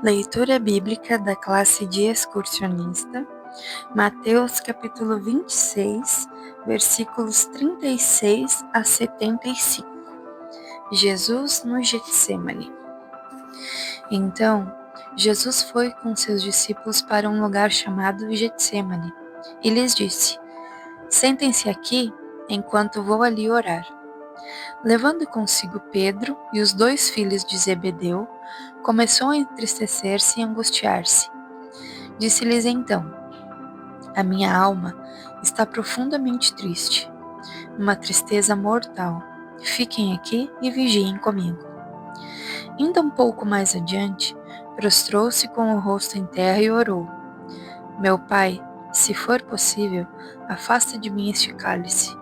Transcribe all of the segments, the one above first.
Leitura bíblica da classe de excursionista, Mateus capítulo 26, versículos 36 a 75. Jesus no Getsêmani. Então, Jesus foi com seus discípulos para um lugar chamado Getsêmani e lhes disse: Sentem-se aqui enquanto vou ali orar. Levando consigo Pedro e os 2 filhos de Zebedeu, começou a entristecer-se e angustiar-se. Disse-lhes então: A minha alma está profundamente triste, uma tristeza mortal. Fiquem aqui e vigiem comigo. Indo um pouco mais adiante, prostrou-se com o rosto em terra e orou: Meu Pai, se for possível, afasta de mim este cálice.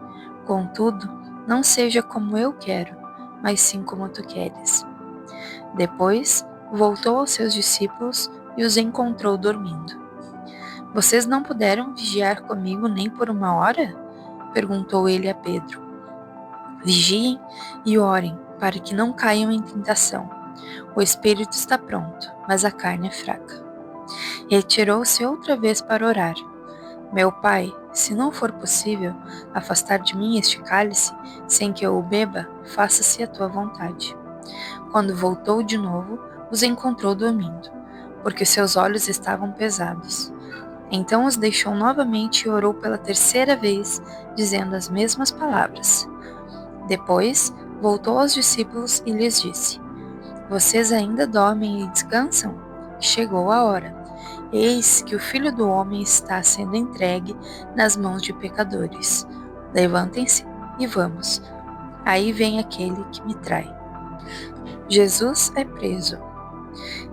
Contudo, não seja como eu quero, mas sim como tu queres. Depois, voltou aos seus discípulos e os encontrou dormindo. Vocês não puderam vigiar comigo nem por 1 hora? Perguntou ele a Pedro. Vigiem e orem, para que não caiam em tentação. O espírito está pronto, mas a carne é fraca. Retirou-se outra vez para orar. Meu Pai, se não for possível afastar de mim este cálice, sem que eu o beba, faça-se a tua vontade. Quando voltou de novo, os encontrou dormindo, porque seus olhos estavam pesados. Então os deixou novamente e orou pela 3ª vez, dizendo as mesmas palavras. Depois, voltou aos discípulos e lhes disse: Vocês ainda dormem e descansam? Chegou a hora. Eis que o Filho do Homem está sendo entregue nas mãos de pecadores. Levantem-se e vamos. Aí vem aquele que me trai. Jesus é preso.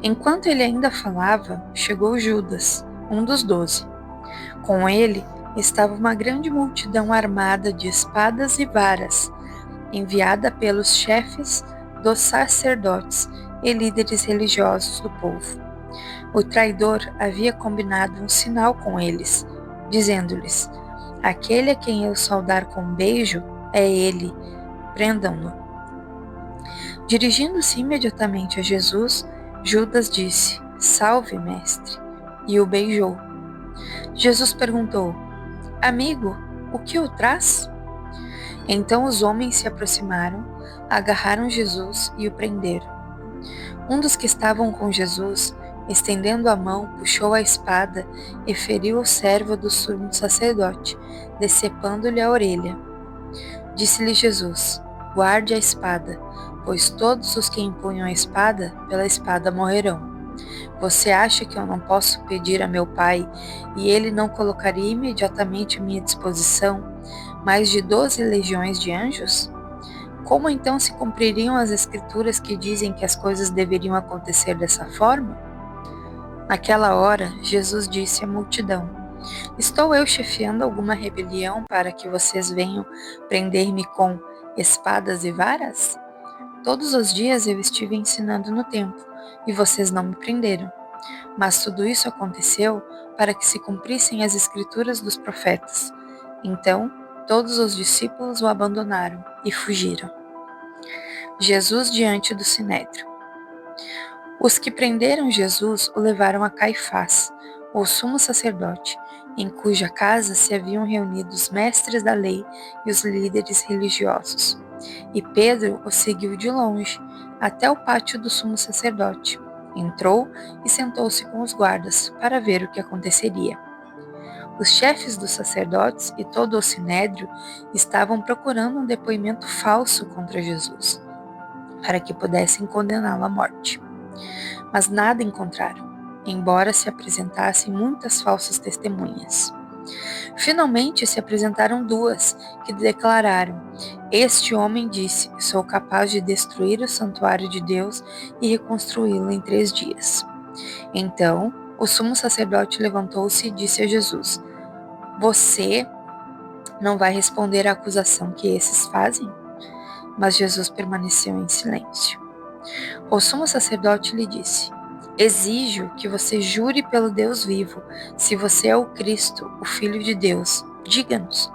Enquanto ele ainda falava, chegou Judas, um dos 12. Com ele estava uma grande multidão armada de espadas e varas, enviada pelos chefes dos sacerdotes e líderes religiosos do povo. O traidor havia combinado um sinal com eles, dizendo-lhes: Aquele a quem eu saudar com um beijo é ele, prendam-no. Dirigindo-se imediatamente a Jesus, Judas disse: Salve, mestre, e o beijou. Jesus perguntou: Amigo, o que o traz? Então os homens se aproximaram, agarraram Jesus e o prenderam. Um dos que estavam com Jesus, estendendo a mão, puxou a espada e feriu o servo do sumo sacerdote, decepando-lhe a orelha. Disse-lhe Jesus: Guarde a espada, pois todos os que empunham a espada, pela espada morrerão. Você acha que eu não posso pedir a meu Pai e ele não colocaria imediatamente à minha disposição mais de 12 legiões de anjos? Como então se cumpririam as escrituras que dizem que as coisas deveriam acontecer dessa forma? Naquela hora, Jesus disse à multidão: Estou eu chefiando alguma rebelião para que vocês venham prender-me com espadas e varas? Todos os dias eu estive ensinando no templo, e vocês não me prenderam. Mas tudo isso aconteceu para que se cumprissem as escrituras dos profetas. Então, todos os discípulos o abandonaram e fugiram. Jesus diante do Sinédrio. Os que prenderam Jesus o levaram a Caifás, o sumo sacerdote, em cuja casa se haviam reunido os mestres da lei e os líderes religiosos. E Pedro o seguiu de longe, até o pátio do sumo sacerdote. Entrou e sentou-se com os guardas, para ver o que aconteceria. Os chefes dos sacerdotes e todo o sinédrio estavam procurando um depoimento falso contra Jesus, para que pudessem condená-lo à morte. Mas nada encontraram, embora se apresentassem muitas falsas testemunhas. Finalmente se apresentaram 2, que declararam: Este homem disse: Sou capaz de destruir o santuário de Deus e reconstruí-lo em 3 dias. Então, o sumo sacerdote levantou-se e disse a Jesus: Você não vai responder à acusação que esses fazem? Mas Jesus permaneceu em silêncio. O sumo sacerdote lhe disse: Exijo que você jure pelo Deus vivo, se você é o Cristo, o Filho de Deus. Diga-nos.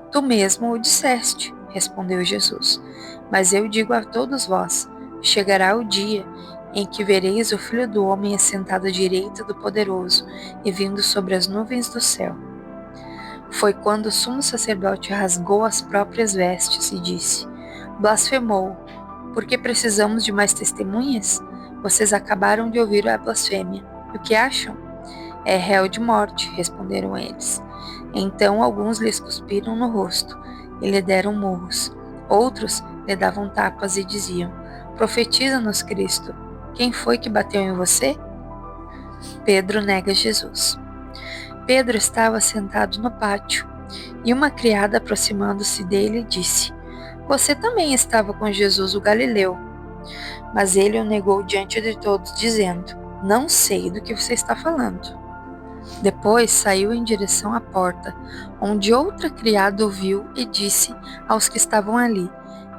Tu mesmo o disseste, respondeu Jesus. Mas eu digo a todos vós: chegará o dia em que vereis o Filho do Homem assentado à direita do Poderoso e vindo sobre as nuvens do céu. Foi quando o sumo sacerdote rasgou as próprias vestes e disse: Blasfemou! Por que precisamos de mais testemunhas? Vocês acabaram de ouvir a blasfêmia. O que acham? É réu de morte, responderam eles. Então alguns lhes cuspiram no rosto e lhe deram murros. Outros lhe davam tapas e diziam: Profetiza-nos, Cristo. Quem foi que bateu em você? Pedro nega Jesus. Pedro estava sentado no pátio e uma criada, aproximando-se dele, disse: Você também estava com Jesus o Galileu. Mas ele o negou diante de todos, dizendo: Não sei do que você está falando. Depois saiu em direção à porta, onde outra criada o viu e disse aos que estavam ali: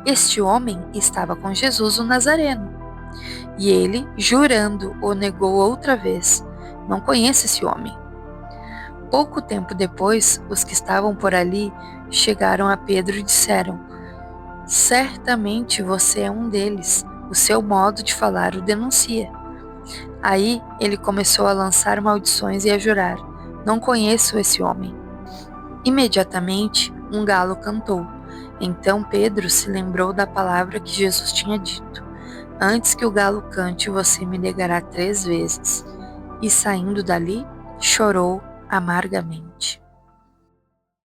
Este homem estava com Jesus o Nazareno. E ele, jurando, o negou outra vez: Não conheço esse homem. Pouco tempo depois, os que estavam por ali chegaram a Pedro e disseram: Certamente você é um deles. O seu modo de falar o denuncia. Aí ele começou a lançar maldições e a jurar: Não conheço esse homem. Imediatamente, um galo cantou. Então Pedro se lembrou da palavra que Jesus tinha dito: Antes que o galo cante, você me negará 3 vezes. E saindo dali, chorou amargamente.